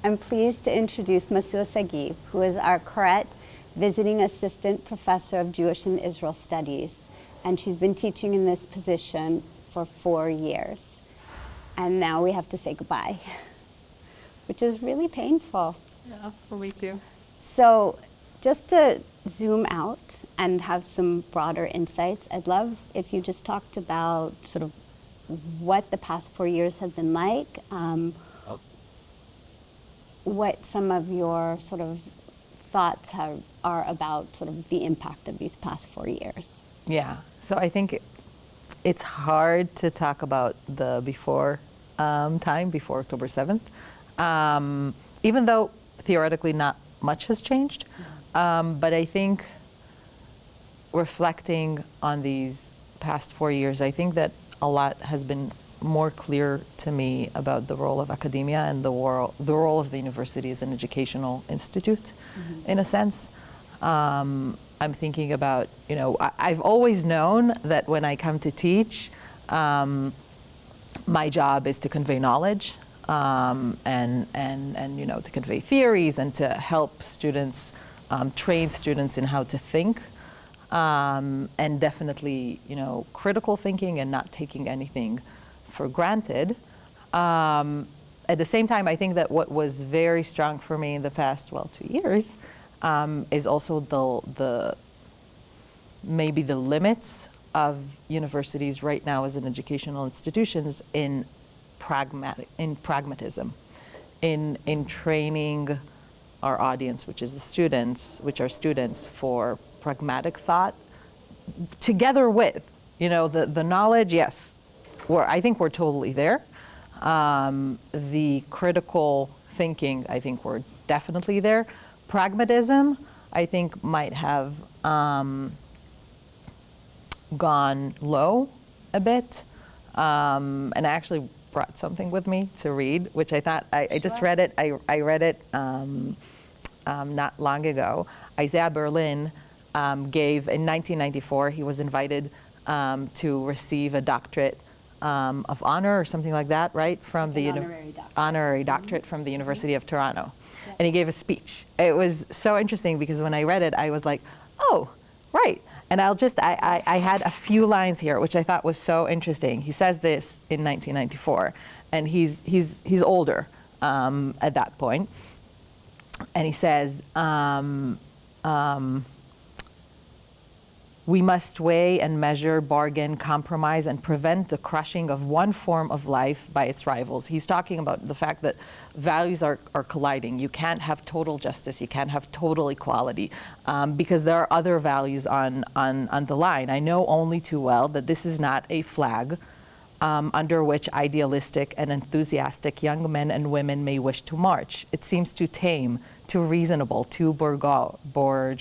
I'm pleased to introduce Masua Sagiv, who is our Koret Visiting Assistant Professor of Jewish and Israel Studies. And she's been teaching in this position for 4 years. And now we have to say goodbye, which is really painful. Yeah, for me too. So just to zoom out and have some broader insights, I'd love if you just talked about sort of what the past 4 years have been like, what some of your sort of thoughts are about sort of the impact of these past 4 years. Yeah, so I think it's hard to talk about the before time, before October 7th, even though theoretically not much has changed. But I think reflecting on these past 4 years, I think that a lot has been more clear to me about the role of academia and the role of the university as an educational institute, in a sense. I'm thinking about, I've always known that when I come to teach, my job is to convey knowledge and to convey theories and to help students, train students in how to think. And definitely, critical thinking and not taking anything for granted. At the same time, I think that what was very strong for me in the past, 2 years, is also maybe the limits of universities right now as an educational institutions in pragmatism, in training our audience, which are students, for pragmatic thought, together with, the knowledge, yes, I think we're totally there. The critical thinking, I think we're definitely there. Pragmatism, I think, might have gone low a bit. And I actually brought something with me to read, which I thought, I just read it. I read it not long ago. Isaiah Berlin gave, in 1994, he was invited to receive a doctorate of honor or something like that, right? From the honorary doctorate from the University of Toronto. Yeah. And he gave a speech. It was so interesting because when I read it, I was like, oh, right. And I had a few lines here, which I thought was so interesting. He says this in 1994, and he's older at that point. And he says, we must weigh and measure, bargain, compromise, and prevent the crushing of one form of life by its rivals. He's talking about the fact that values are colliding. You can't have total justice. You can't have total equality because there are other values on the line. I know only too well that this is not a flag under which idealistic and enthusiastic young men and women may wish to march. It seems too tame, too reasonable, too bourgeois,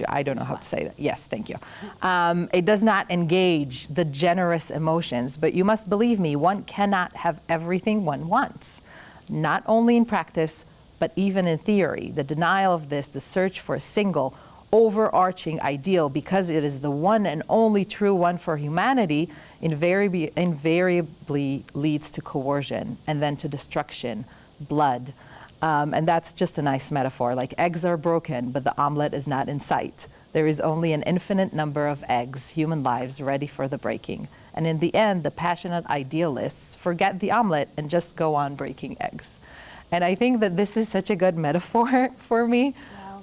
I don't know how to say that. Yes, thank you. It does not engage the generous emotions, but you must believe me, one cannot have everything one wants. Not only in practice, but even in theory. The denial of this, the search for a single, overarching ideal, because it is the one and only true one for humanity, invariably leads to coercion and then to destruction, blood. And that's just a nice metaphor, like eggs are broken, but the omelet is not in sight. There is only an infinite number of eggs, human lives, ready for the breaking. And in the end, the passionate idealists forget the omelet and just go on breaking eggs. And I think that this is such a good metaphor for me. Wow.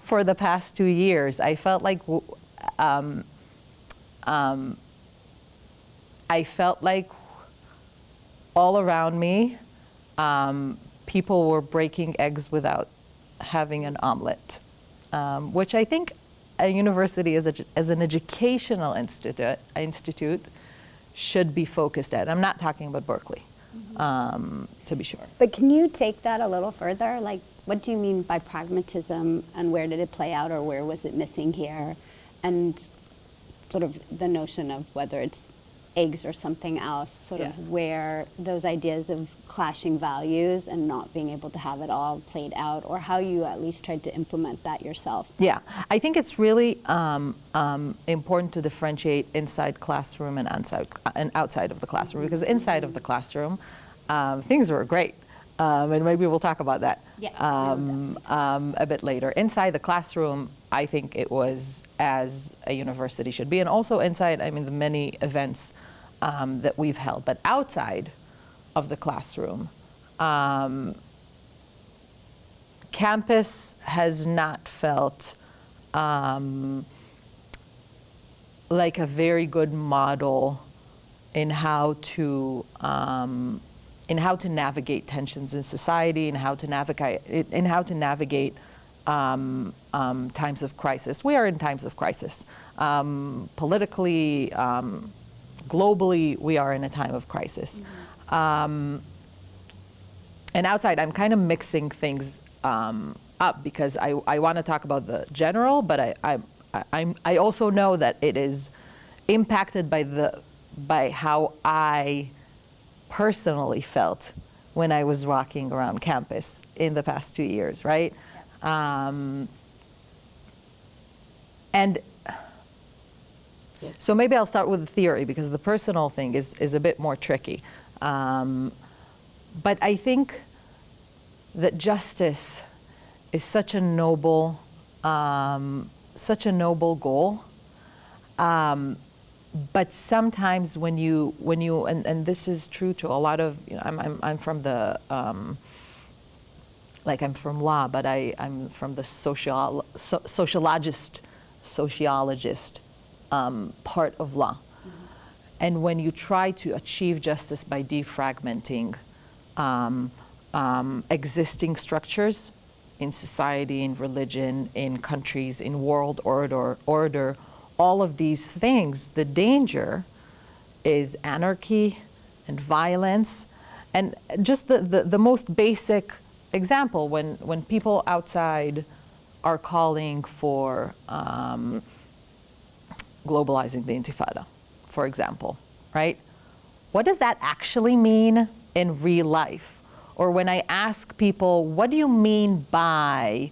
For the past 2 years. I felt like all around me, people were breaking eggs without having an omelet, which I think a university as an educational institute should be focused at. I'm not talking about Berkeley, to be sure. But can you take that a little further? Like, what do you mean by pragmatism, and where did it play out, or where was it missing here? And sort of the notion of whether it's eggs or something else, sort of where those ideas of clashing values and not being able to have it all played out, or how you at least tried to implement that yourself. Yeah, I think it's really important to differentiate inside classroom and outside of the classroom, because inside of the classroom, things were great. And maybe we'll talk about that Yeah, a bit later. Inside the classroom, I think it was as a university should be, and also inside, I mean, the many events that we've held. But outside of the classroom, campus has not felt like a very good model in how to navigate tensions in society, and how to navigate times of crisis. We are in times of crisis. Politically, globally, we are in a time of crisis. And outside, I'm kind of mixing things up because I want to talk about the general, but I also know that it is impacted by how I personally felt when I was walking around campus in the past 2 years, right? And so maybe I'll start with the theory, because the personal thing is a bit more tricky. But I think that justice is such a noble goal. But sometimes when you and this is true to a lot of, you know, I'm from the I'm from law, but I'm from the sociologist part of law. And when you try to achieve justice by defragmenting existing structures in society, in religion, in countries, in world order, all of these things, the danger is anarchy and violence. And just the most basic example, when people outside are calling for globalizing the Intifada, for example, right? What does that actually mean in real life? Or when I ask people, what do you mean by,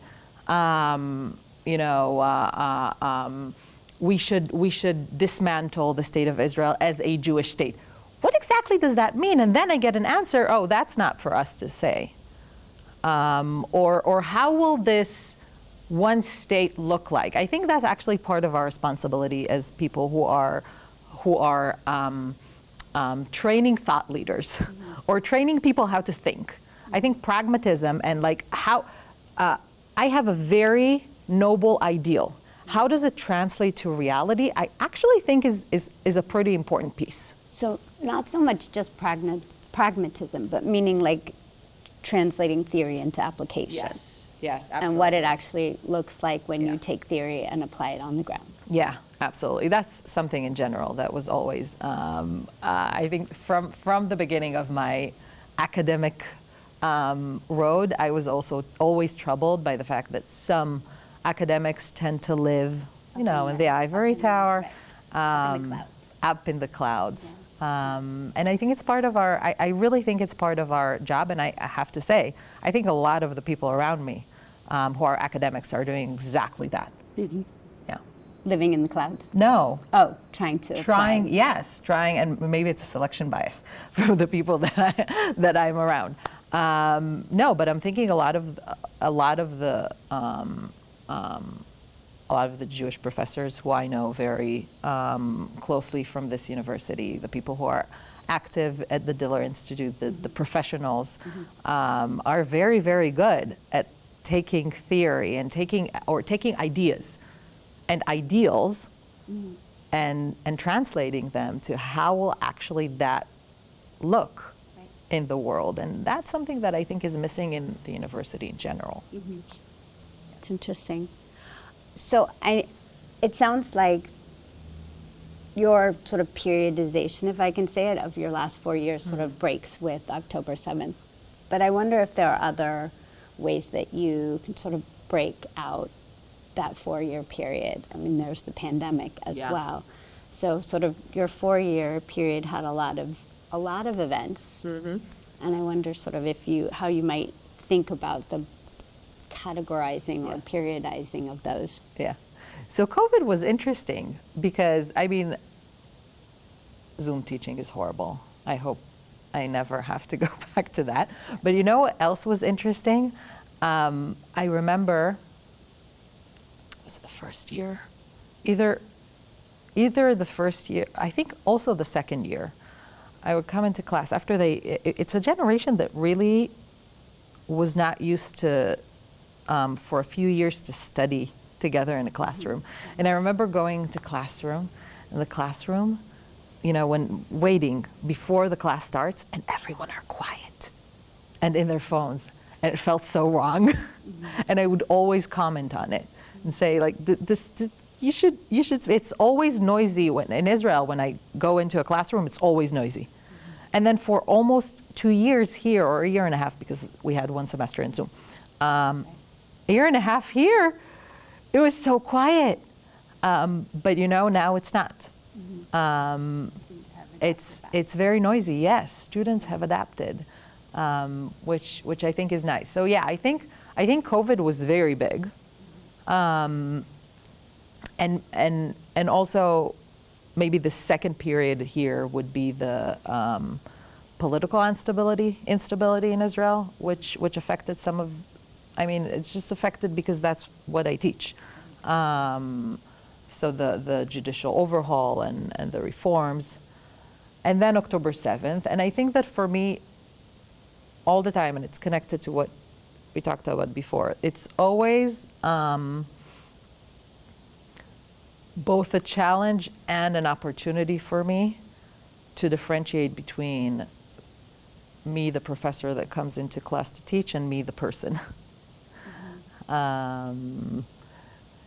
we should dismantle the state of Israel as a Jewish state? What exactly does that mean? And then I get an answer, oh, that's not for us to say. Or how will this one state look like? I think that's actually part of our responsibility as people who are training thought leaders or training people how to think. I think pragmatism and how I have a very noble ideal. How does it translate to reality? I actually think is a pretty important piece. So not so much just pragmatism, but meaning translating theory into application. Yes, absolutely. And what it actually looks like when you take theory and apply it on the ground. Yeah, absolutely. That's something in general that was always, I think from the beginning of my academic road, I was also always troubled by the fact that some academics tend to live, in the ivory tower, up in the clouds. And I think it's part of I really think it's part of our job. And I have to say, I think a lot of the people around me who are academics are doing exactly that. Mm-hmm. Yeah. Living in the clouds? No. Oh, trying, and maybe it's a selection bias from the people that I'm around. No, but I'm thinking a lot of the Jewish professors who I know very closely from this university, the people who are active at the Diller Institute, the professionals, are very, very good at taking theory and taking ideas and ideals and translating them to how will actually that look in the world. And that's something that I think is missing in the university in general. Mm-hmm. It's interesting. So it sounds like your sort of periodization, if I can say it, of your last 4 years sort of breaks with October 7th. But I wonder if there are other ways that you can sort of break out that 4-year period. I mean, there's the pandemic as well. So sort of your 4-year period had a lot of events. Mm-hmm. And I wonder sort of how you might think about the categorizing or periodizing of those. Yeah. So COVID was interesting because, Zoom teaching is horrible. I hope I never have to go back to that. But you know what else was interesting? I remember, was it the first year? Either the first year, I think also the second year, I would come into class after it's a generation that really was not used to, for a few years, to study together in a classroom. And I remember going to in the classroom, when waiting before the class starts, and everyone are quiet and in their phones. And it felt so wrong. And I would always comment on it and say, like, you should, it's always noisy in Israel, when I go into a classroom, it's always noisy. And then for almost 2 years here, or a year and a half, because we had one semester in Zoom, a year and a half here, it was so quiet. But now it's not. It's very noisy. Yes, students have adapted, which I think is nice. So yeah, I think COVID was very big, and also maybe the second period here would be the political instability in Israel, which affected some of. I mean, it's just affected because that's what I teach. So the judicial overhaul and the reforms. And then October 7th. And I think that for me, all the time, and it's connected to what we talked about before, it's always both a challenge and an opportunity for me to differentiate between me, the professor that comes into class to teach, and me, the person.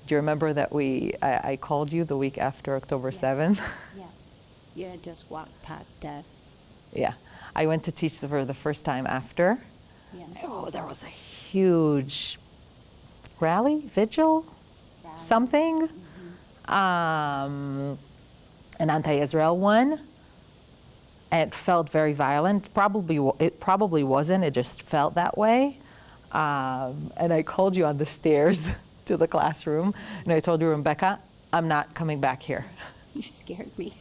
Do you remember that I called you the week after October 7th? Yeah. You had just walked past death. Yeah. I went to teach for the first time after. Yeah. Oh, there was a huge vigil, something. An anti-Israel one. And it felt very violent. It probably wasn't. It just felt that way. And I called you on the stairs to the classroom, and I told you, Rebecca, I'm not coming back here. You scared me.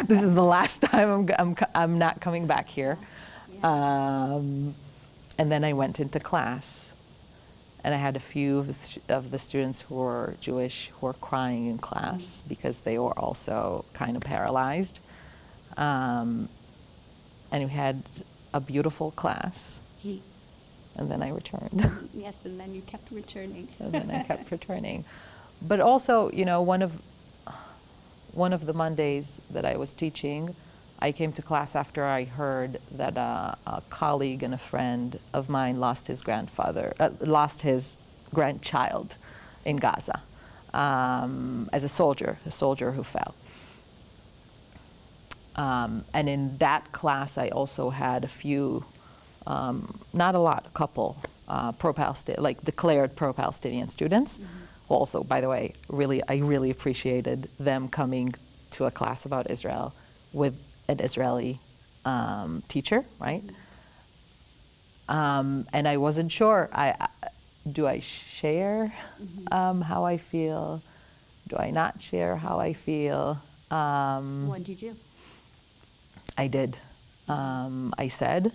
This is the last time I'm not coming back here. Yeah. And then I went into class, and I had a few of the students who were Jewish who were crying in class because they were also kind of paralyzed. And we had a beautiful class. And then I returned. Yes, and then you kept returning. And then I kept returning. But also, one of the Mondays that I was teaching, I came to class after I heard that a colleague and a friend of mine lost his grandchild in Gaza as a soldier who fell. And in that class, I also had a few, not a lot, a couple declared pro-Palestinian students. Who also, by the way, I really appreciated them coming to a class about Israel with an Israeli teacher, right? And I wasn't sure. Do I share how I feel? Do I not share how I feel? What did you do? I did. I said.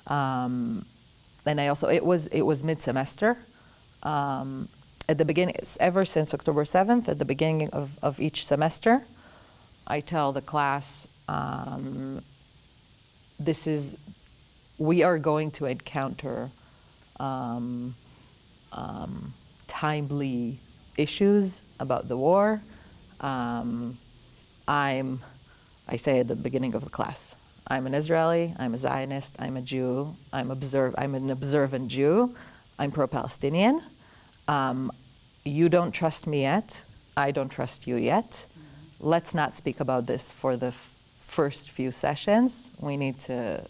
And I also, it was mid-semester. At the beginning, ever since October 7th, at the beginning of each semester, I tell the class, we are going to encounter timely issues about the war. I say at the beginning of the class, I'm an Israeli, I'm a Zionist, I'm a Jew, I'm an observant Jew, I'm pro-Palestinian. You don't trust me yet, I don't trust you yet. Let's not speak about this for the first few sessions. We need to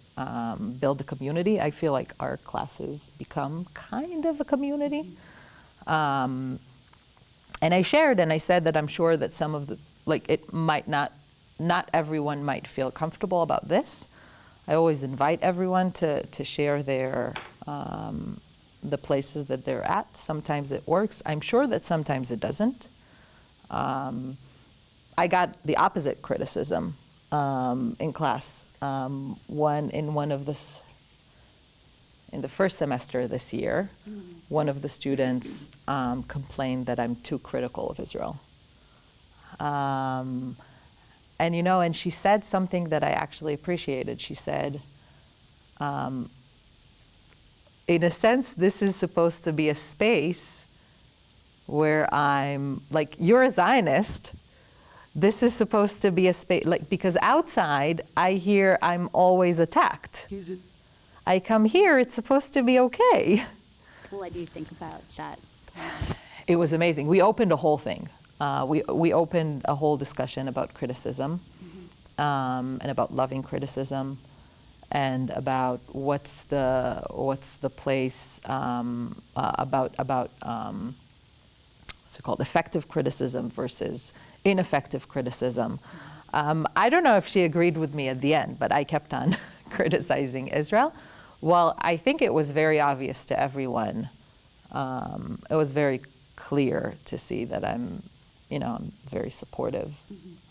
build a community. I feel like our classes become kind of a community. And I shared and I said that I'm sure that some of it might not everyone might feel comfortable about this. I always invite everyone to share their the places that they're at. Sometimes it works. I'm sure that sometimes it doesn't. I got the opposite criticism in class. In the first semester this year, one of the students complained that I'm too critical of Israel. And she said something that I actually appreciated. She said, in a sense, this is supposed to be a space where I'm, like, you're a Zionist. This is supposed to be a space, like, because outside, I hear I'm always attacked. I come here, it's supposed to be okay. What do you think about that? It was amazing. We opened a whole thing. We opened a whole discussion about criticism, and about loving criticism, and about what's the place about what's it called, effective criticism versus ineffective criticism. I don't know if she agreed with me at the end, but I kept on criticizing Israel. Well, I think it was very obvious to everyone. It was very clear to see that I'm very supportive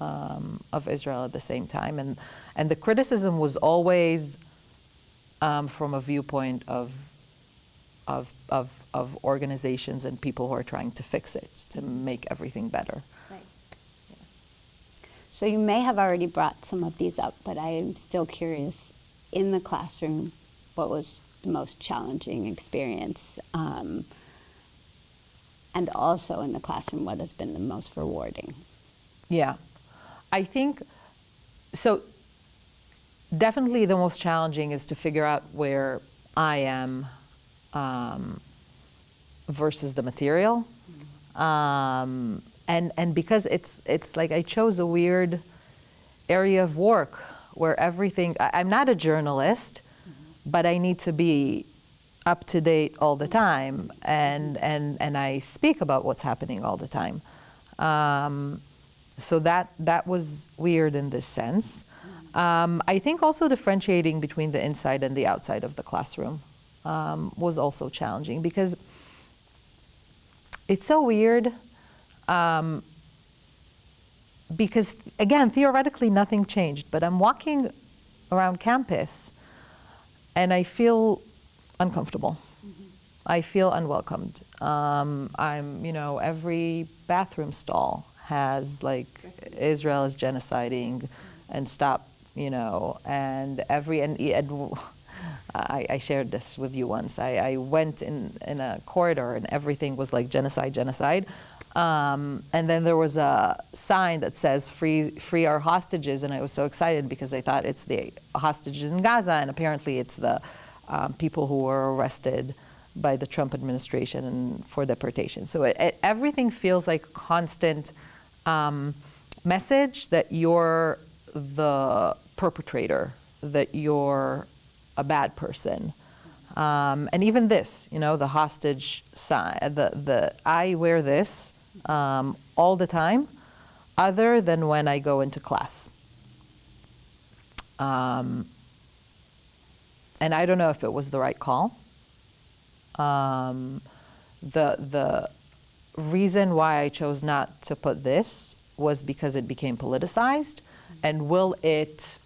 of Israel at the same time, and the criticism was always from a viewpoint of organizations and people who are trying to fix it, to make everything better. Right. Yeah. So you may have already brought some of these up, but I am still curious, in the classroom, what was the most challenging experience? And also in the classroom, what has been the most rewarding? Yeah, I think, so definitely the most challenging is to figure out where I am versus the material. And because it's like I chose a weird area of work where everything, I'm not a journalist, but I need to be up to date all the time, and I speak about what's happening all the time. So that was weird in this sense. I think also differentiating between the inside and the outside of the classroom was also challenging, because it's so weird. Because again, theoretically nothing changed, but I'm walking around campus and I feel uncomfortable. I feel unwelcomed. Every bathroom stall has like Israel is genociding and stop, and I shared this with you once. I went in a corridor and everything was like genocide. And then there was a sign that says free our hostages, and I was so excited because I thought it's the hostages in Gaza, and apparently it's the people who were arrested by the Trump administration and for deportation. So everything feels like a constant message that you're the perpetrator, that you're a bad person. And even this, the hostage sign, I wear this all the time, other than when I go into class. And I don't know if it was the right call. The reason why I chose not to put this was because it became politicized, and will it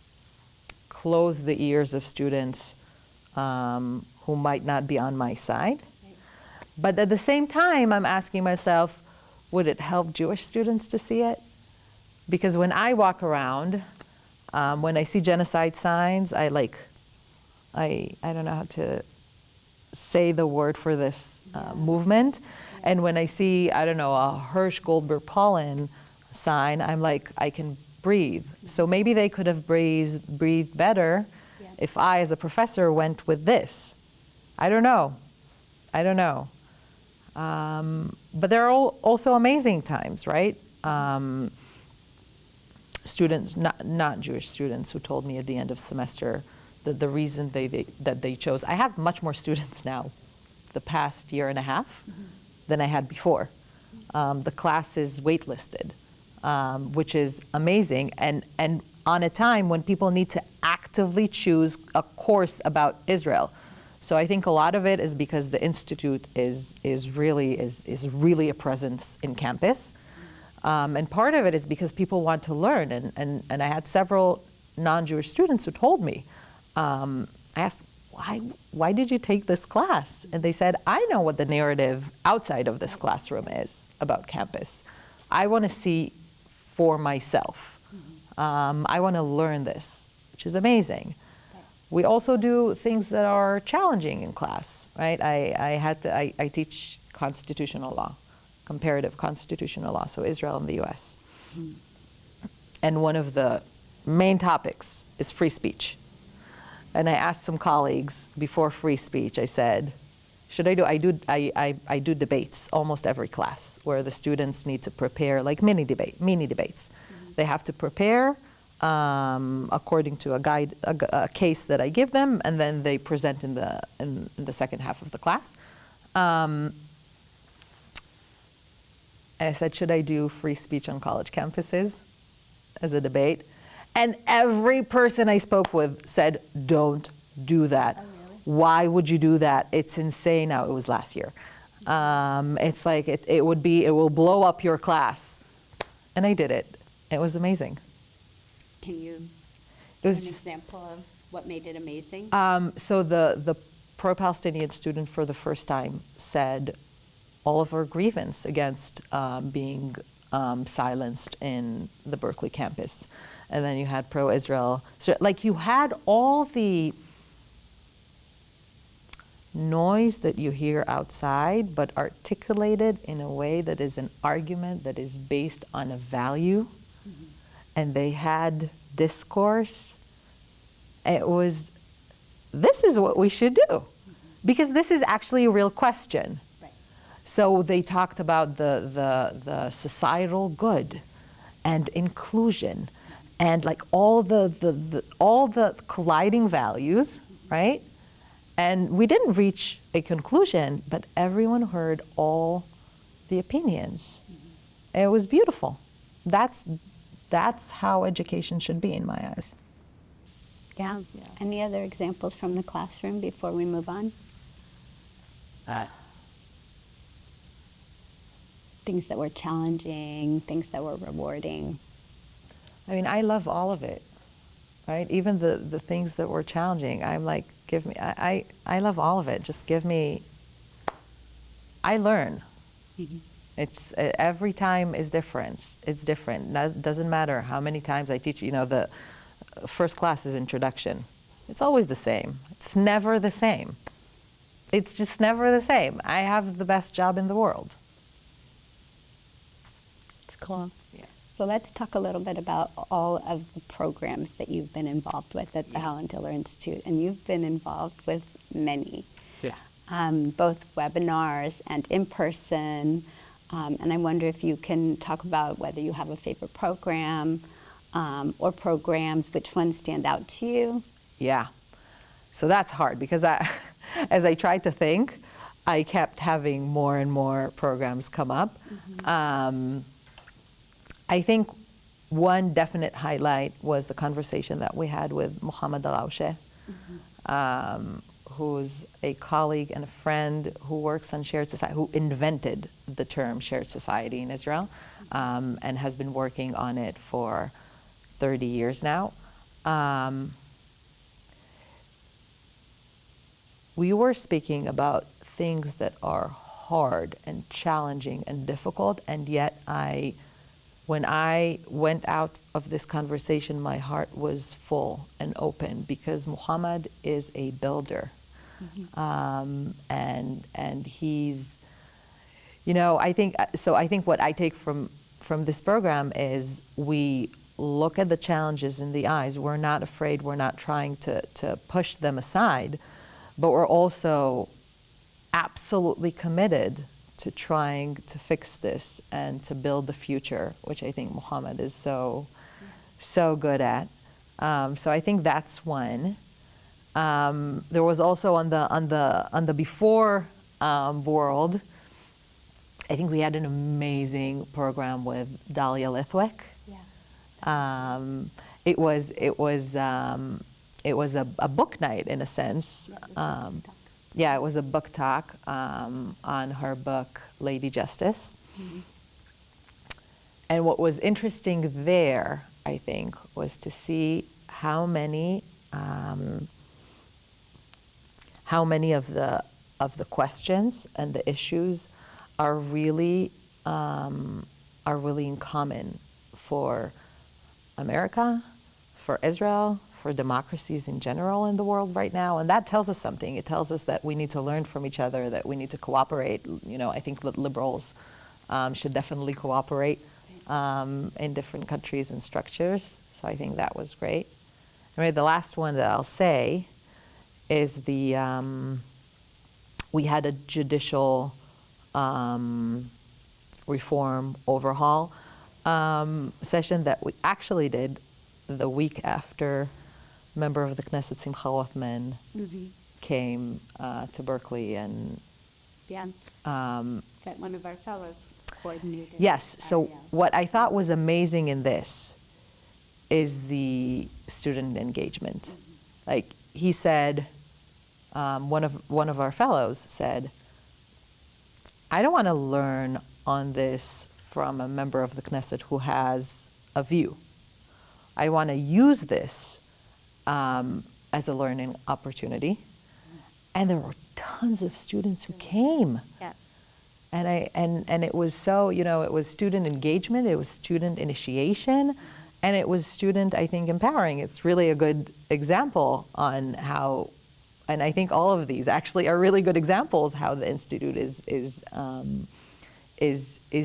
close the ears of students who might not be on my side? But at the same time, I'm asking myself, would it help Jewish students to see it? Because when I walk around, when I see genocide signs, I don't know how to say the word for this movement. And when I see, a Hirsch Golbert pollen sign, I'm like, I can breathe. So maybe they could have breathed better if I, as a professor, went with this. I don't know. But there are also amazing times, right? Students, not Jewish students, who told me at the end of semester that the reason that they chose. I have much more students now, the past year and a half, than I had before. The class is waitlisted, which is amazing, and on a time when people need to actively choose a course about Israel. So I think a lot of it is because the Institute is really a presence in campus. And part of it is because people want to learn. And I had several non-Jewish students who told me, I asked, why did you take this class? And they said, I know what the narrative outside of this classroom is about campus. I want to see for myself. I want to learn this, which is amazing. We also do things that are challenging in class, right? I teach constitutional law, comparative constitutional law, so Israel and the US. And one of the main topics is free speech. And I asked some colleagues before free speech, I said, I do debates almost every class where the students need to prepare like mini debates. They have to prepare according to a case that I give them, and then they present in the second half of the class. And I said, should I do free speech on college campuses as a debate? And every person I spoke with said, don't do that. Oh, really? Why would you do that? It's insane. Now, it was last year. It's like, it will blow up your class. And I did it. It was amazing. Can you give an example of what made it amazing? So the pro-Palestinian student for the first time said all of our grievance against being silenced in the Berkeley campus. And then you had pro-Israel. So like you had all the noise that you hear outside, but articulated in a way that is an argument that is based on a value. Mm-hmm. And they had discourse. It was, this is what we should do. Mm-hmm. Because this is actually a real question. Right. So they talked about the societal good and inclusion and like all the colliding values, right? And we didn't reach a conclusion, but everyone heard all the opinions. Mm-hmm. It was beautiful. That's how education should be in my eyes. Yeah. Any other examples from the classroom before we move on? Things that were challenging, things that were rewarding. I mean, I love all of it, right? Even the things that were challenging, I'm like, give me, I love all of it. Just give me, I learn. Mm-hmm. It's, every time is different. It's different. Doesn't matter how many times I teach, the first class is introduction. It's always the same. It's never the same. It's just never the same. I have the best job in the world. It's cool. Yeah. So let's talk a little bit about all of the programs that you've been involved with at the Helen Diller Institute. And you've been involved with many. Yeah. Both webinars and in person. And I wonder if you can talk about whether you have a favorite program or programs, which ones stand out to you? Yeah. So that's hard because as I tried to think, I kept having more and more programs come up. Mm-hmm. I think one definite highlight was the conversation that we had with Mohammed Al-Awshe, mm-hmm. Who's a colleague and a friend who works on shared society, who invented the term shared society in Israel, and has been working on it for 30 years now. We were speaking about things that are hard and challenging and difficult, and yet when I went out of this conversation, my heart was full and open because Muhammad is a builder. Mm-hmm. And he's, I think what I take from this program is we look at the challenges in the eyes. We're not afraid, we're not trying to push them aside, but we're also absolutely committed to trying to fix this and to build the future, which I think Muhammad is so good at. So I think that's one. There was also on the before world, I think we had an amazing program with Dahlia Lithwick. Yeah. It was a book night in a sense. Yeah, it was a book talk on her book, Lady Justice. Mm-hmm. And what was interesting there, I think, was to see how many of the questions and the issues are really in common for America, for Israel, for democracies in general in the world right now. And that tells us something. It tells us that we need to learn from each other, that we need to cooperate. You know, I think that liberals should definitely cooperate in different countries and structures. So I think that was great. Anyway, the last one that I'll say is we had a judicial reform overhaul session that we actually did the week after member of the Knesset Simcha Rothman came to Berkeley and that one of our fellows coordinated. yes. So what I thought was amazing in this is the student engagement. Like he said, one of our fellows said, I don't want to learn on this from a member of the Knesset who has a view. I want to use this as a learning opportunity. And there were tons of students who came. Yeah. And it was so, you know, it was student engagement, it was student initiation, and it was student, I think, empowering. It's really a good example on how, and I think all of these actually are really good examples how the Institute is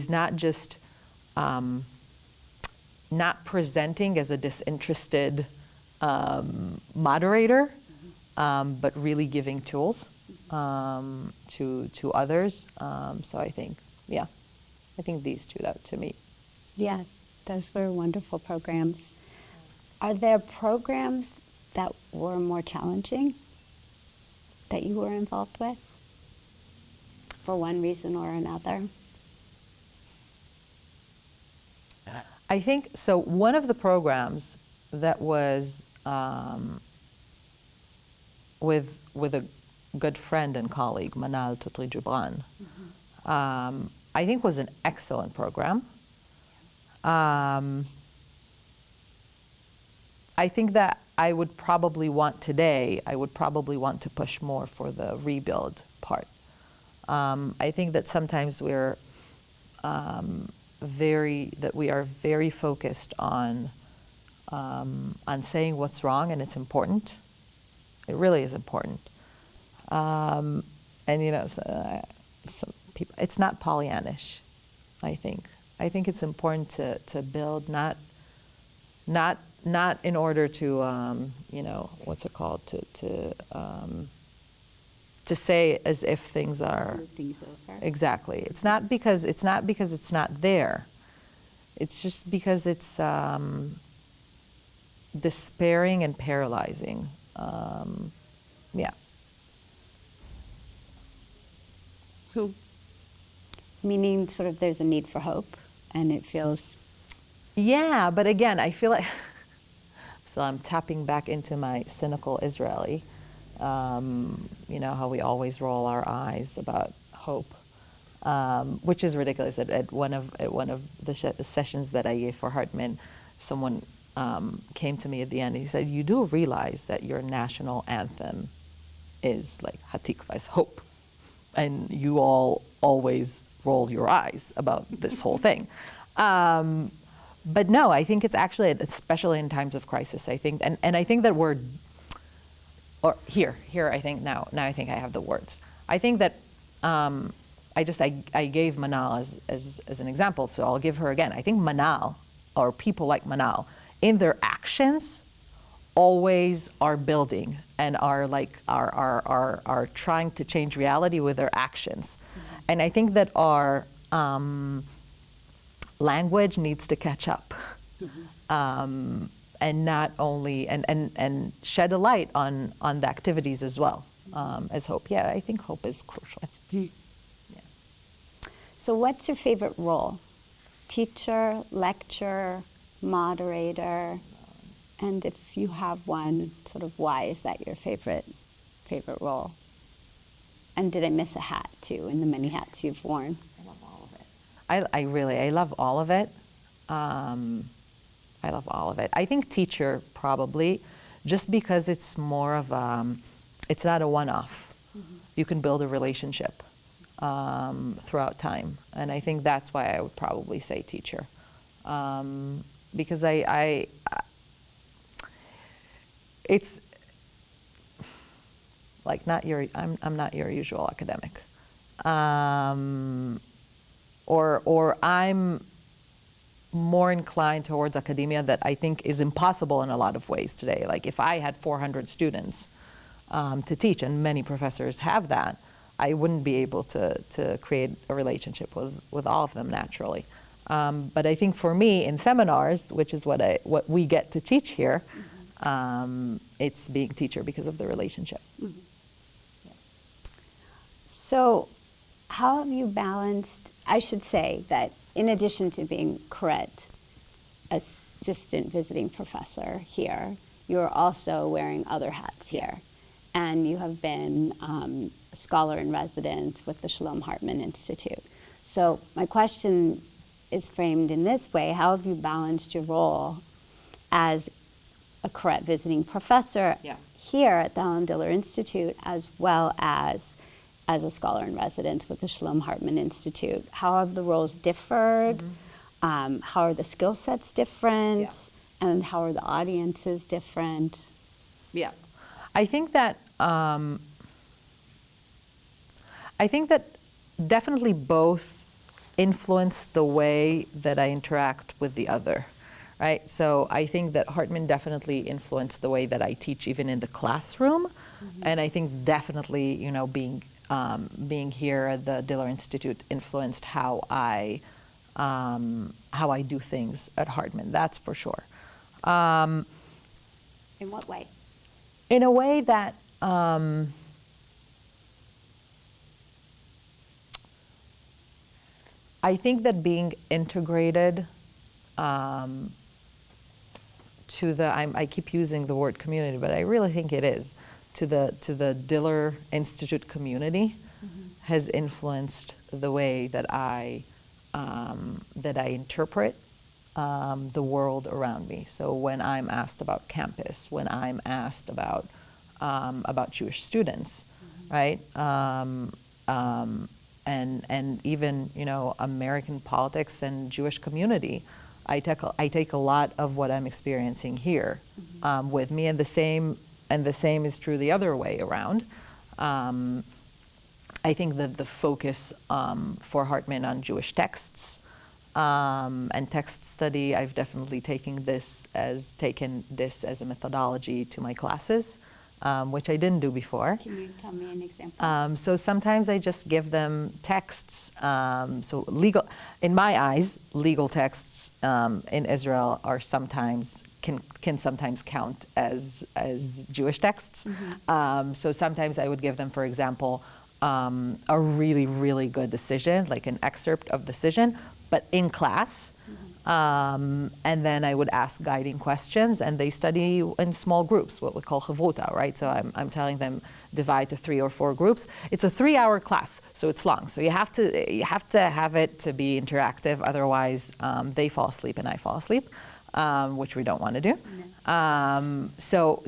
not just not presenting as a disinterested moderator, but really giving tools to others. So I think, I think these stood out to me. Yeah, those were wonderful programs. Are there programs that were more challenging that you were involved with for one reason or another? I think, so one of the programs that was with a good friend and colleague, Manal Tutri Jubran, I think was an excellent program. I think that I would probably want to push more for the rebuild part. I think that sometimes we are very focused on saying what's wrong, and it's important. It really is important. And you know, some people, it's not Pollyannish, I think. I think it's important to build not in order to you know, what's it called, to say as if things are Smooth things over. exactly. It's not because it's not there. It's just because it's despairing and paralyzing. Yeah. Meaning sort of there's a need for hope and it feels... Yeah, but again, I feel like, so I'm tapping back into my cynical Israeli, you know, how we always roll our eyes about hope, which is ridiculous. At one of the sessions that I gave for Hartman, someone came to me at the end and he said, you do realize that your national anthem is like Hatikva, is hope. And you all always roll your eyes about this whole thing. But no, I think it's actually, especially in times of crisis, I think, and I think that we're, or here, I think now I think I have the words. I think that I gave Manal as an example, so I'll give her again. I think Manal, or people like Manal, in their actions, always are building and are trying to change reality with their actions. Mm-hmm. And I think that our language needs to catch up, and not only and shed a light on the activities as well, as hope. Yeah, I think hope is crucial. Yeah. So what's your favorite role? Teacher, lecturer, moderator? And if you have one, sort of why is that your favorite role? And did I miss a hat too in the many hats you've worn? I love all of it. I love all of it. I love all of it. I think teacher probably, just because it's more of it's not a one-off. You can build a relationship throughout time, and I think that's why I would probably say teacher, because it's like not your. I'm not your usual academic, or I'm more inclined towards academia that I think is impossible in a lot of ways today. Like if I had 400 students to teach, and many professors have that, I wouldn't be able to create a relationship with all of them naturally. But I think for me in seminars, which is what we get to teach here, it's being teacher because of the relationship. Mm-hmm. Yeah. So how have you balanced, I should say that in addition to being Koret, assistant visiting professor here, you're also wearing other hats here. And you have been a scholar in residence with the Shalom Hartman Institute. So my question is framed in this way: how have you balanced your role as a Koret visiting professor here at the Helen Diller Institute, as well as a scholar in residence with the Shalom Hartman Institute? How have the roles differed? How are the skill sets different? And how are the audiences different? Yeah, I think that definitely both influence the way that I interact with the other, right? So I think that Hartman definitely influenced the way that I teach even in the classroom, and I think definitely, being here at the Diller Institute influenced how I do things at Hartman. That's for sure. In what way? In a way that I think that being integrated to the, I keep using the word community, but I really think it is, to the Diller Institute community has influenced the way that I interpret the world around me. So when I'm asked about campus, when I'm asked about Jewish students, right? And even American politics and Jewish community, I take a lot of what I'm experiencing here with me, and the same is true the other way around. I think that the focus for Hartman on Jewish texts and text study, I've definitely taken this as a methodology to my classes, which I didn't do before. Can you tell me an example? So sometimes I just give them texts. So legal, in my eyes, legal texts in Israel are sometimes can sometimes count as Jewish texts. So sometimes I would give them, for example, a really, really good decision, like an excerpt of decision, but in class. And then I would ask guiding questions, and they study in small groups, what we call chavruta, right? So I'm telling them divide to 3 or 4 groups. It's a 3-hour class, so it's long. So you have to have it to be interactive, otherwise they fall asleep and I fall asleep, which we don't want to do. So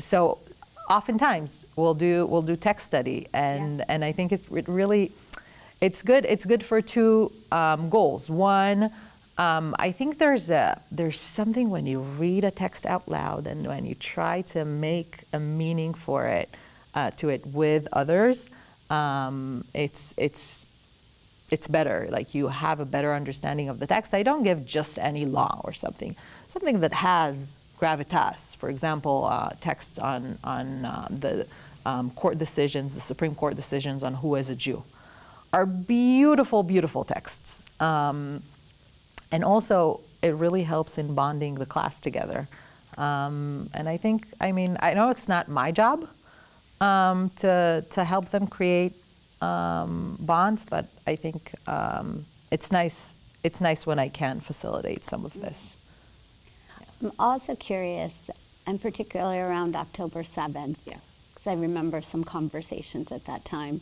oftentimes we'll do text study, and I think it really it's good for 2 goals. One, I think there's something when you read a text out loud and when you try to make a meaning for it to it with others, it's better. Like you have a better understanding of the text. I don't give just any law or something that has gravitas. For example, texts on the court decisions, the Supreme Court decisions on who is a Jew, are beautiful, beautiful texts. And also, it really helps in bonding the class together. And I know it's not my job to help them create bonds, but I think it's nice when I can facilitate some of this. I'm also curious, and particularly around October 7th, because I remember some conversations at that time,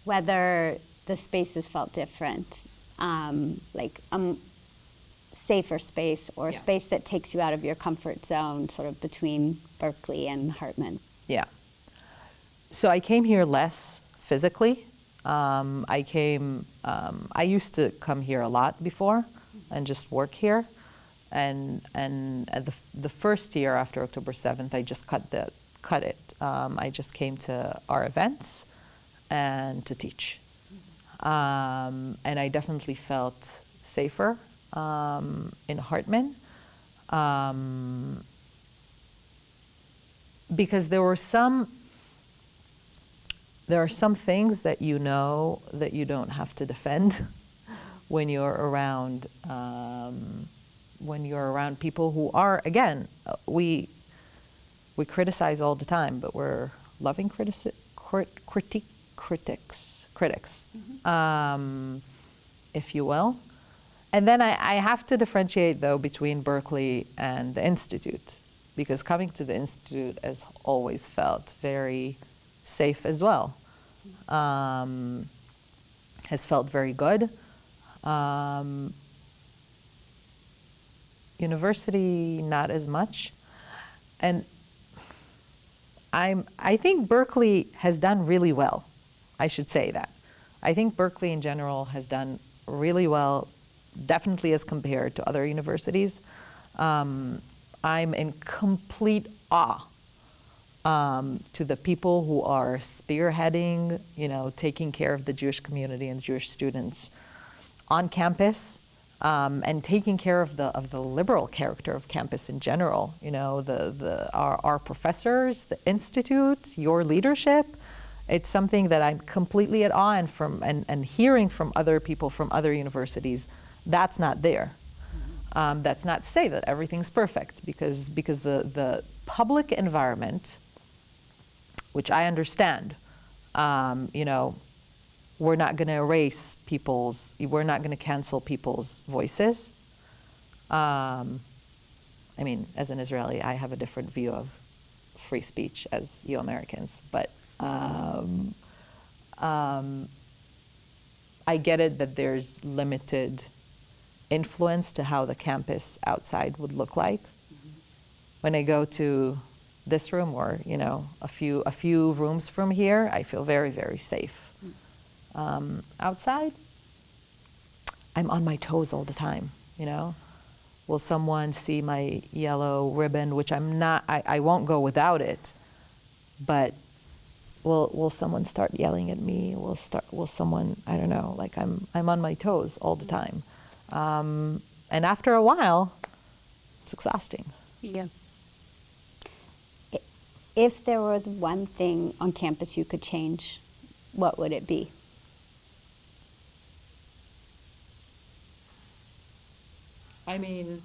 whether the spaces felt different. safer space or a Yeah. space that takes you out of your comfort zone, sort of between Berkeley and Hartman? Yeah. So I came here less physically. I used to come here a lot before and just work here. And at the first year after October 7th, I just cut it. I just came to our events and to teach. And I definitely felt safer in Hartman. Because there are some things that you know that you don't have to defend when you're around people who are, again, we criticize all the time, but we're loving critics, if you will. And then I have to differentiate, though, between Berkeley and the Institute, because coming to the Institute has always felt very safe as well. Has felt very good. University, not as much. And I think Berkeley has done really well. I should say that. I think Berkeley in general has done really well, definitely as compared to other universities. I'm in complete awe to the people who are spearheading, taking care of the Jewish community and Jewish students on campus, and taking care of the liberal character of campus in general. Our professors, the institute, your leadership. It's something that I'm completely at awe and hearing from other people from other universities. That's not there. That's not to say that everything's perfect, because the public environment, which I understand, we're not going to erase we're not going to cancel people's voices. I mean, as an Israeli, I have a different view of free speech as you Americans, but I get it that there's limited influence to how the campus outside would look like. When I go to this room or a few rooms from here, I feel very, very safe. Outside, I'm on my toes all the time. Will someone see my yellow ribbon, which I'm not? I won't go without it, but will someone start yelling at me? Will someone? I don't know. Like I'm on my toes all the time. And after a while, it's exhausting. Yeah. If there was one thing on campus you could change, what would it be? I mean,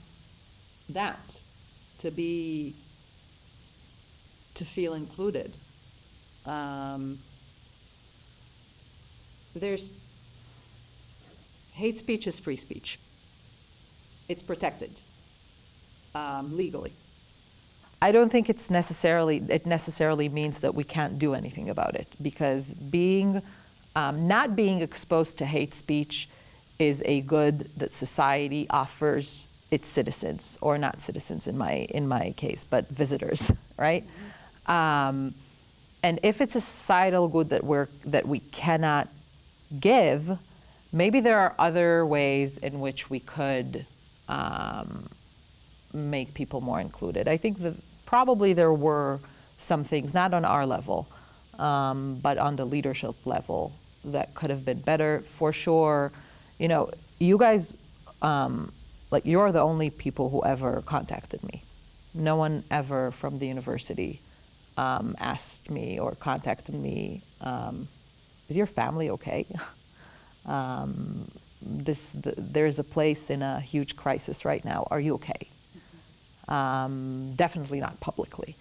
to feel included. There's hate speech is free speech. It's protected legally. I don't think it necessarily means that we can't do anything about it, because not being exposed to hate speech is a good that society offers its citizens, or not citizens in my case, but visitors, right? And if it's a societal good that we cannot give, maybe there are other ways in which we could make people more included. I think that probably there were some things, not on our level, but on the leadership level, that could have been better, for sure. You guys, you're the only people who ever contacted me. No one ever from the university asked me or contacted me, is your family okay? There's a place in a huge crisis right now. Are you okay? Definitely not publicly.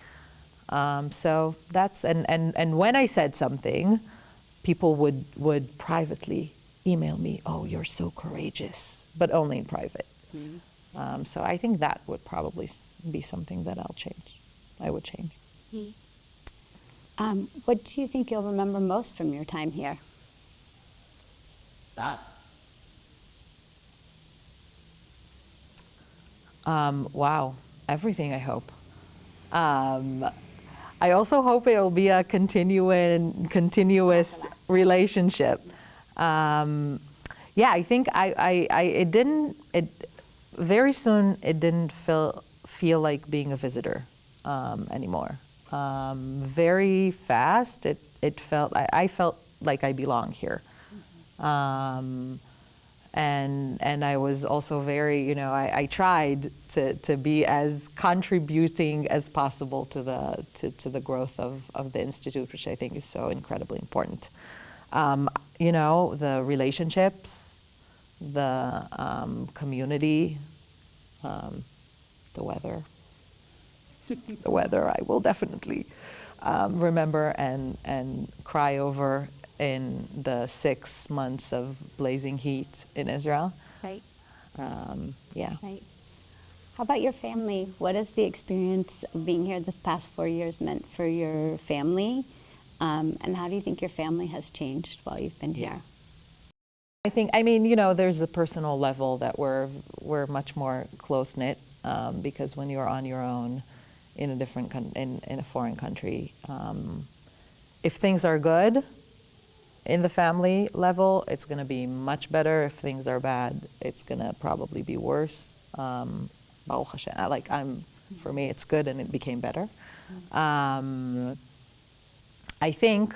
So that's, and when I said something, people would privately email me, oh, you're so courageous, but only in private. Mm-hmm. So I think that would probably be something that I would change. Mm-hmm. What do you think you'll remember most from your time here? That. Wow, everything, I hope. I also hope it'll be a continuous relationship. Yeah, I think very soon it didn't feel like being a visitor anymore. Very fast, I felt like I belonged here. And I was also very, I tried to be as contributing as possible to the growth of the Institute, which I think is so incredibly important. The relationships, the community, the weather. The weather I will definitely remember and cry over in the 6 months of blazing heat in Israel. Right. Yeah. Right. How about your family? What has the experience of being here this past 4 years meant for your family? And how do you think your family has changed while you've been here? There's a personal level that we're much more close knit because when you're on your own in a in a foreign country, if things are good in the family level, it's going to be much better. If things are bad, it's going to probably be worse. Baruch Hashem. For me, it's good, and it became better. I think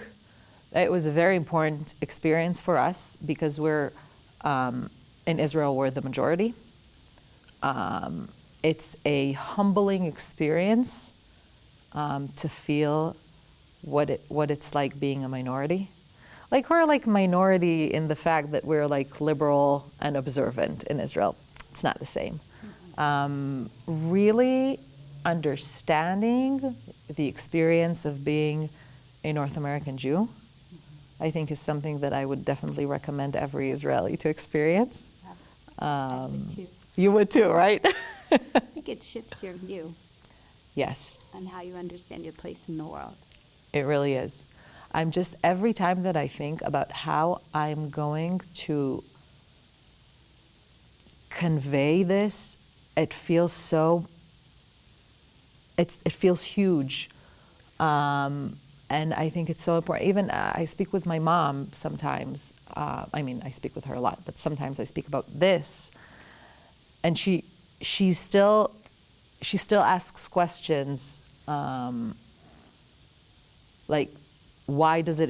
it was a very important experience for us because we're in Israel, we're the majority. It's a humbling experience to feel what it's like being a minority. Like we're like minority in the fact that we're like liberal and observant in Israel. It's not the same. Really understanding the experience of being a North American Jew, I think is something that I would definitely recommend every Israeli to experience. I would too. You would too, right? I think it shifts your view. Yes. And how you understand your place in the world. It really is. I'm just, every time that I think about how I'm going to convey this, it feels it feels huge. And I think it's so important. Even I speak with my mom sometimes. I speak with her a lot, but sometimes I speak about this. And she still asks questions like, why is it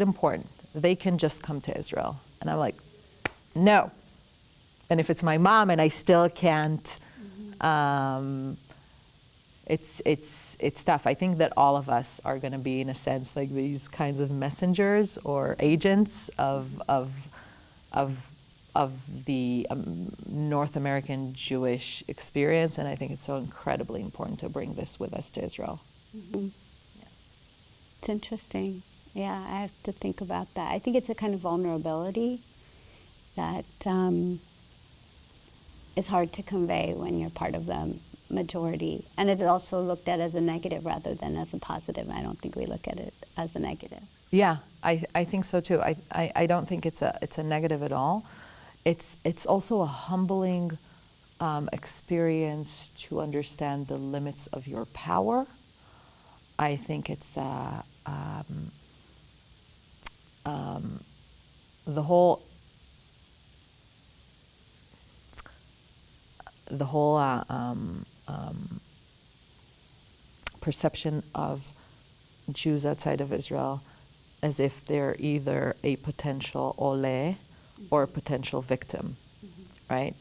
important? They can just come to Israel. And I'm like, no. And if it's my mom and I still can't, it's tough. I think that all of us are going to be, in a sense, like these kinds of messengers or agents of the North American Jewish experience, and I think it's so incredibly important to bring this with us to Israel. Mm-hmm. Yeah. It's interesting. Yeah, I have to think about that. I think it's a kind of vulnerability that is hard to convey when you're part of the majority. And it is also looked at as a negative rather than as a positive. I don't think we look at it as a negative. Yeah, I think so too. I don't think it's a negative at all. It's also a humbling experience to understand the limits of your power. I think it's the whole perception of Jews outside of Israel as if they're either a potential ole or a potential victim, right?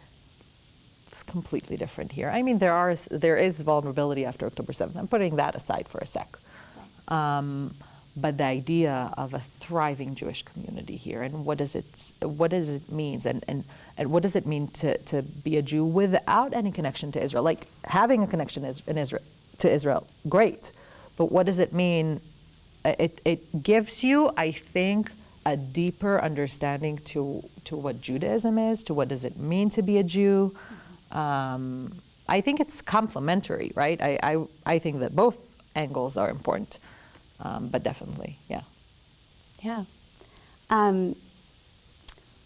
It's completely different here. I mean, there is vulnerability after October 7th. I'm putting that aside for a sec. But the idea of a thriving Jewish community here, and what does it mean, and what does it mean to be a Jew without any connection to Israel? Like having a connection to Israel, great, but what does it mean? It gives you, I think, a deeper understanding to what Judaism is, to what does it mean to be a Jew. I think it's complementary, right? I think that both angles are important, but definitely, yeah. Yeah.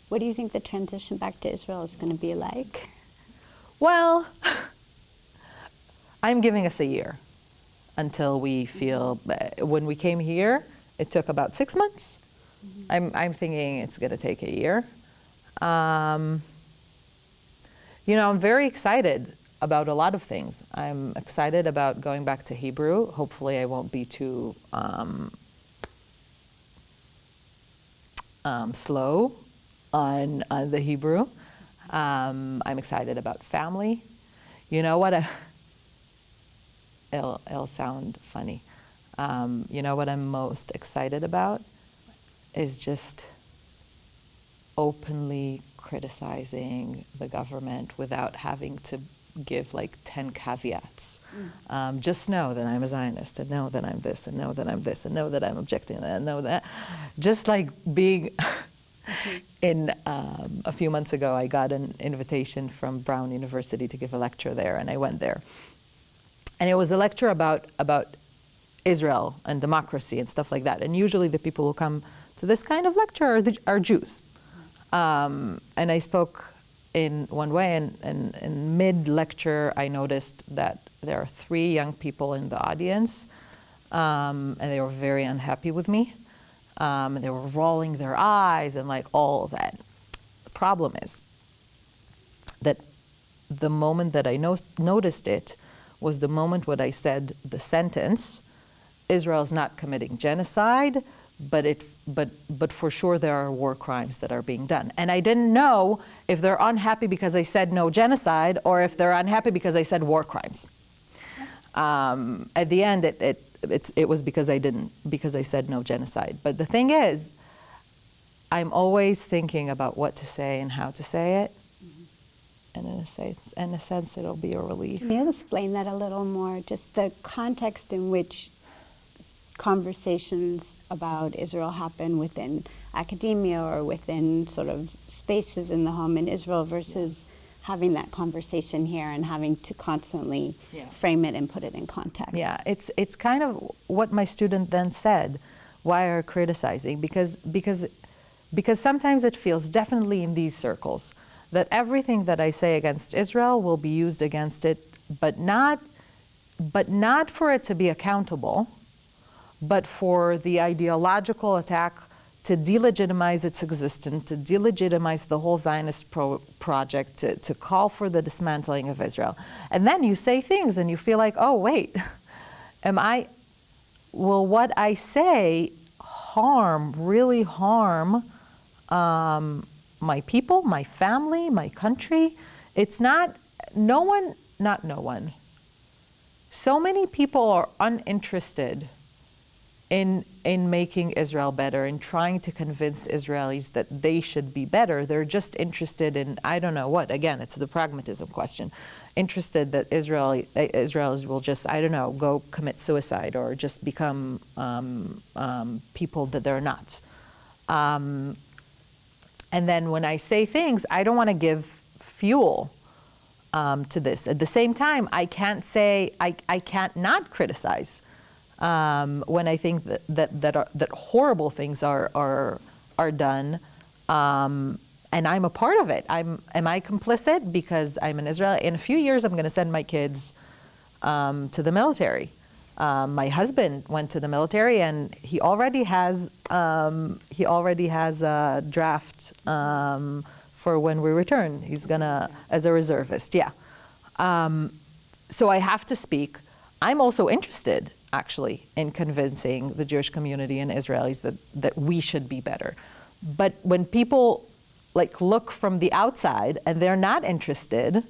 What do you think the transition back to Israel is going to be like? Well, I'm giving us a year until we feel, when we came here, it took about 6 months. I'm thinking it's going to take a year. I'm very excited about a lot of things. I'm excited about going back to Hebrew. Hopefully I won't be too slow on the Hebrew. I'm excited about family. You know what? It'll sound funny. You know what I'm most excited about is just openly criticizing the government without having to give like 10 caveats. Just know that I'm a Zionist, and know that I'm this, and know that I'm this, and know that I'm objecting, and know that. Just like being in a few months ago, I got an invitation from Brown University to give a lecture there, and I went there. And it was a lecture about Israel and democracy and stuff like that. And usually the people who come to this kind of lecture are Jews. And I spoke in one way, and in mid-lecture, I noticed that there are 3 young people in the audience, and they were very unhappy with me. They were rolling their eyes and like all of that. The problem is that the moment that I noticed it was the moment when I said the sentence, Israel's not committing genocide, but for sure there are war crimes that are being done. And I didn't know if they're unhappy because I said no genocide or if they're unhappy because I said war crimes. At the end, it was because I said no genocide. But the thing is, I'm always thinking about what to say and how to say it. And in a sense, it'll be a relief. Can you explain that a little more? Just the context in which conversations about Israel happen within academia or within sort of spaces in the home in Israel versus having that conversation here and having to constantly frame it and put it in context. Yeah, it's kind of what my student then said. Why are criticizing? Because sometimes it feels, definitely in these circles, that everything that I say against Israel will be used against it, but not for it to be accountable, but for the ideological attack to delegitimize its existence, to delegitimize the whole Zionist project, to call for the dismantling of Israel. And then you say things and you feel like, oh, wait, will what I say really harm my people, my family, my country? It's not no one. So many people are uninterested in making Israel better, in trying to convince Israelis that they should be better. They're just interested in, I don't know what, again, it's the pragmatism question, interested that Israelis will just, I don't know, go commit suicide or just become people that they're not. And then when I say things, I don't want to give fuel to this. At the same time, I can't say, I can't not criticize when I think that horrible things are done, and I'm a part of it. Am I complicit because I'm in Israel? In a few years, I'm going to send my kids to the military. My husband went to the military, and he already has a draft for when we return. He's gonna as a reservist. Yeah. So I have to speak. I'm also interested, actually, in convincing the Jewish community and Israelis that we should be better. But when people look from the outside and they're not interested,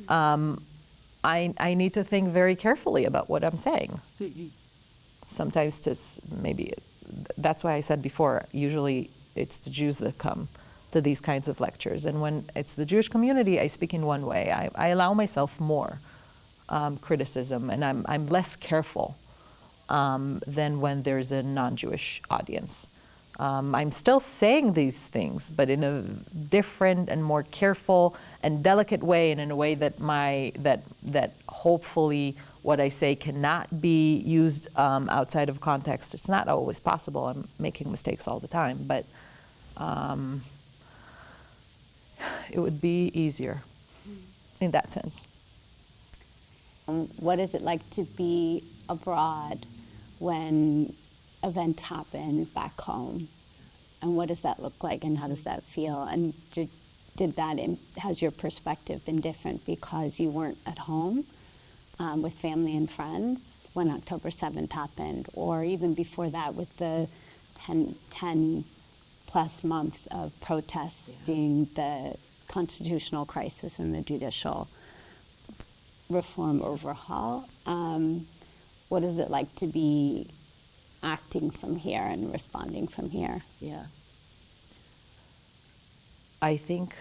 I need to think very carefully about what I'm saying. Sometimes that's why I said before, usually it's the Jews that come to these kinds of lectures. And when it's the Jewish community, I speak in one way. I allow myself more criticism, and I'm less careful than when there's a non-Jewish audience. I'm still saying these things, but in a different and more careful and delicate way, and in a way that hopefully what I say cannot be used outside of context. It's not always possible. I'm making mistakes all the time, but it would be easier. in that sense. What is it like to be abroad when events happen back home? And what does that look like, and how does that feel? And has your perspective been different because you weren't at home with family and friends when October 7th happened, or even before that with the 10 plus months of protesting the constitutional crisis and the judicial reform overhaul? What is it like to be acting from here and responding from here? Yeah. I think,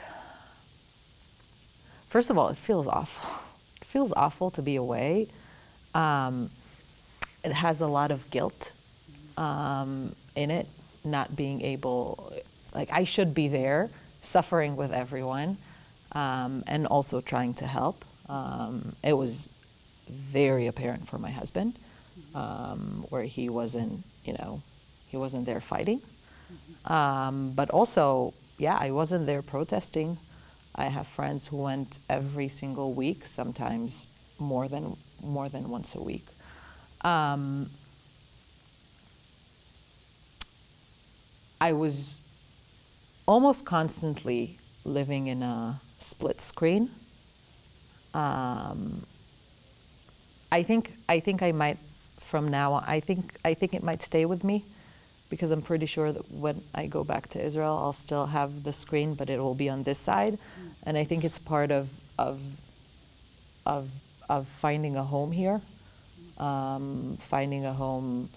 first of all, it feels awful. It feels awful to be away. It has a lot of guilt in it, not being able, like I should be there, suffering with everyone, and also trying to help. It was very apparent for my husband, where he wasn't there fighting. But also, yeah, I wasn't there protesting. I have friends who went every single week, sometimes more than once a week. I was almost constantly living in a split screen. I think I might, from now on, I think it might stay with me, because I'm pretty sure that when I go back to Israel, I'll still have the screen, but it will be on this side. And I think it's part of finding a home here, finding a home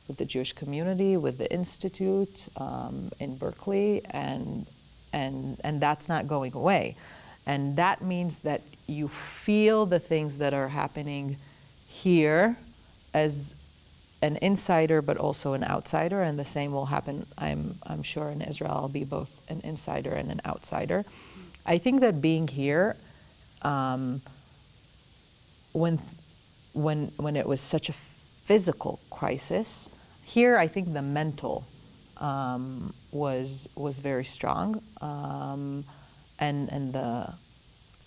with the Jewish community, with the Institute in Berkeley, and that's not going away. And that means that you feel the things that are happening here as an insider, but also an outsider, and the same will happen, I'm sure, in Israel. I'll be both an insider and an outsider. I think that being here, when it was such a physical crisis, here I think the mental was very strong, and the,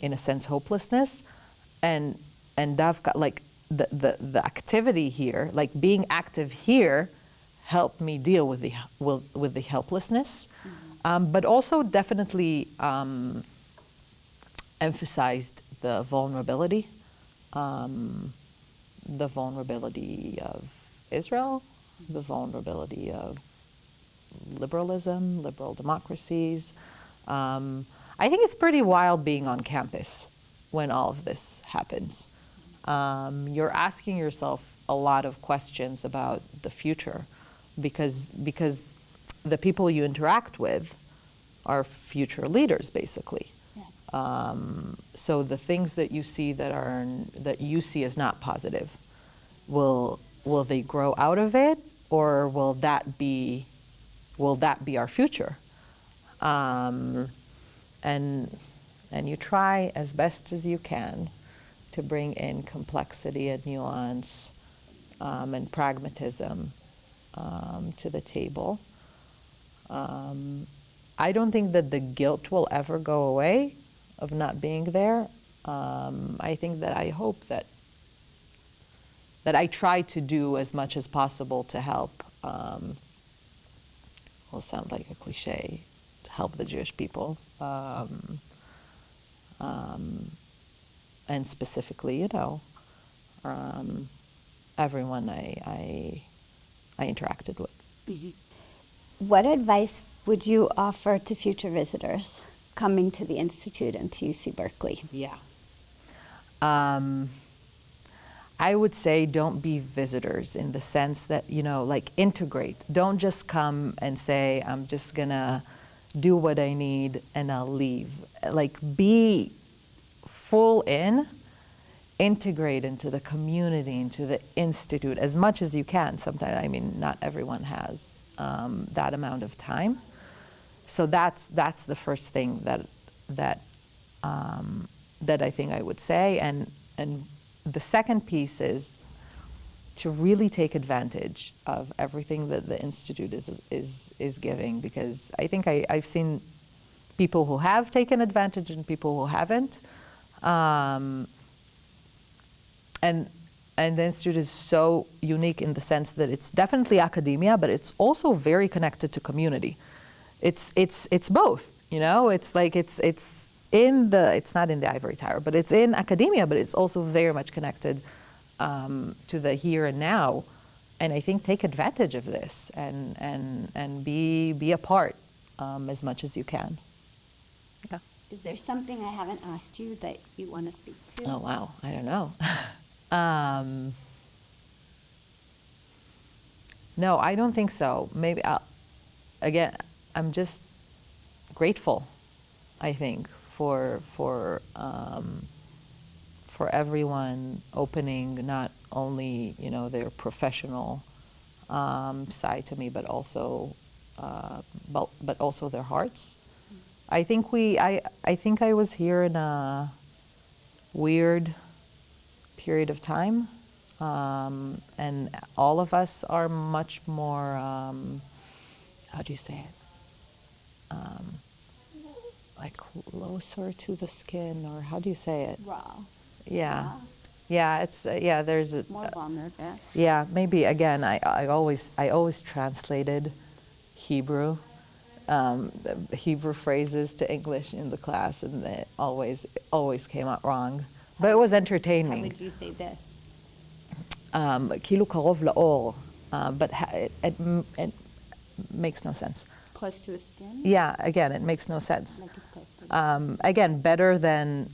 in a sense, hopelessness, and Davka, like the activity here, like being active here, helped me deal with the helplessness, but also definitely emphasized the vulnerability of Israel, the vulnerability of liberalism, liberal democracies. I think it's pretty wild being on campus when all of this happens. You're asking yourself a lot of questions about the future, because the people you interact with are future leaders, basically. Yeah. So the things that you see that you see as not positive, will they grow out of it, or will that be our future? And you try as best as you can to bring in complexity and nuance and pragmatism to the table. I don't think that the guilt will ever go away of not being there. I think that I hope that I try to do as much as possible to help, will sound like a cliche, to help the Jewish people. And specifically, everyone I interacted with. Mm-hmm. What advice would you offer to future visitors coming to the Institute and to UC Berkeley? Yeah. I would say don't be visitors, in the sense that, like, integrate. Don't just come and say, I'm just gonna do what I need and I'll leave. Like, be full in, integrate into the community, into the Institute as much as you can. Sometimes, not everyone has that amount of time. So that's the first thing that I think I would say. And the second piece is to really take advantage of everything that the Institute is giving, because I think I've seen people who have taken advantage and people who haven't. And the Institute is so unique in the sense that it's definitely academia, but it's also very connected to community. It's both, you know. It's like it's not in the ivory tower, but it's in academia, but it's also very much connected to the here and now. And I think take advantage of this and be a part as much as you can. Yeah. Is there something I haven't asked you that you want to speak to? Oh wow, I don't know. No, I don't think so. Maybe again, I'm just grateful, I think, for everyone opening not only, you know, their professional side to me, but also their hearts. I think I think I was here in a weird period of time, and all of us are much more, how do you say it? Like closer to the skin, or how do you say it? Raw. Yeah. Raw. Yeah, it's there's a More vulnerable. yeah, maybe again I always translated Hebrew Hebrew phrases to English in the class, and it always came out wrong. But it was entertaining. How would you say this? כאילו קרוב לאור, but it makes no sense. Close to his skin? Yeah, again, it makes no sense. Like it's close to Again, better than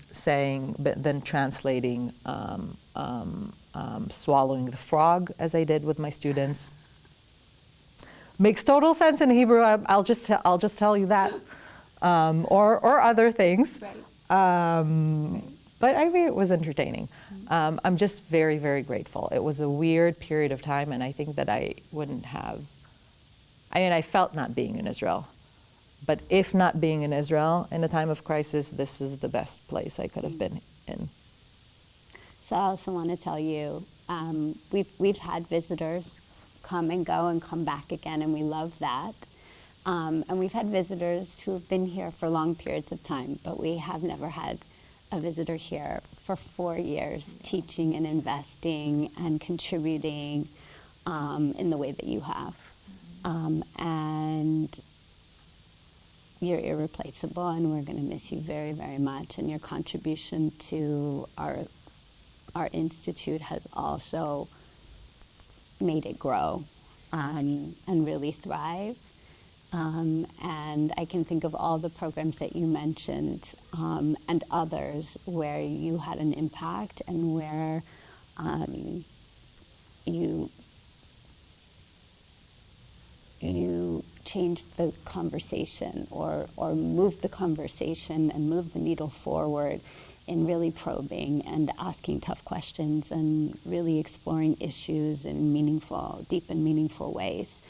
translating swallowing the frog, as I did with my students. Makes total sense in Hebrew. I'll just tell you that, or other things. Right. But I mean, it was entertaining. I'm just very, very grateful. It was a weird period of time, and I think that I wouldn't have. I mean, I felt not being in Israel, but if not being in Israel in a time of crisis, this is the best place I could have been in. So I also want to tell you, we've had visitors come and go and come back again, and we love that. And we've had visitors who have been here for long periods of time, but we have never had a visitor here for 4 years teaching and investing and contributing in the way that you have. And you're irreplaceable, and we're going to miss you very, very much. And your contribution to our institute has also made it grow and really thrive. And I can think of all the programs that you mentioned and others where you had an impact and where you changed the conversation or moved the conversation and moved the needle forward in really probing and asking tough questions and really exploring issues in deep and meaningful ways.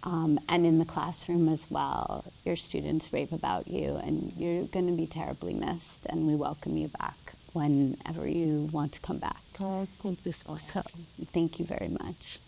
And in the classroom as well, your students rave about you, and you're going to be terribly missed, and we welcome you back whenever you want to come back. Thank you so much. Thank you very much.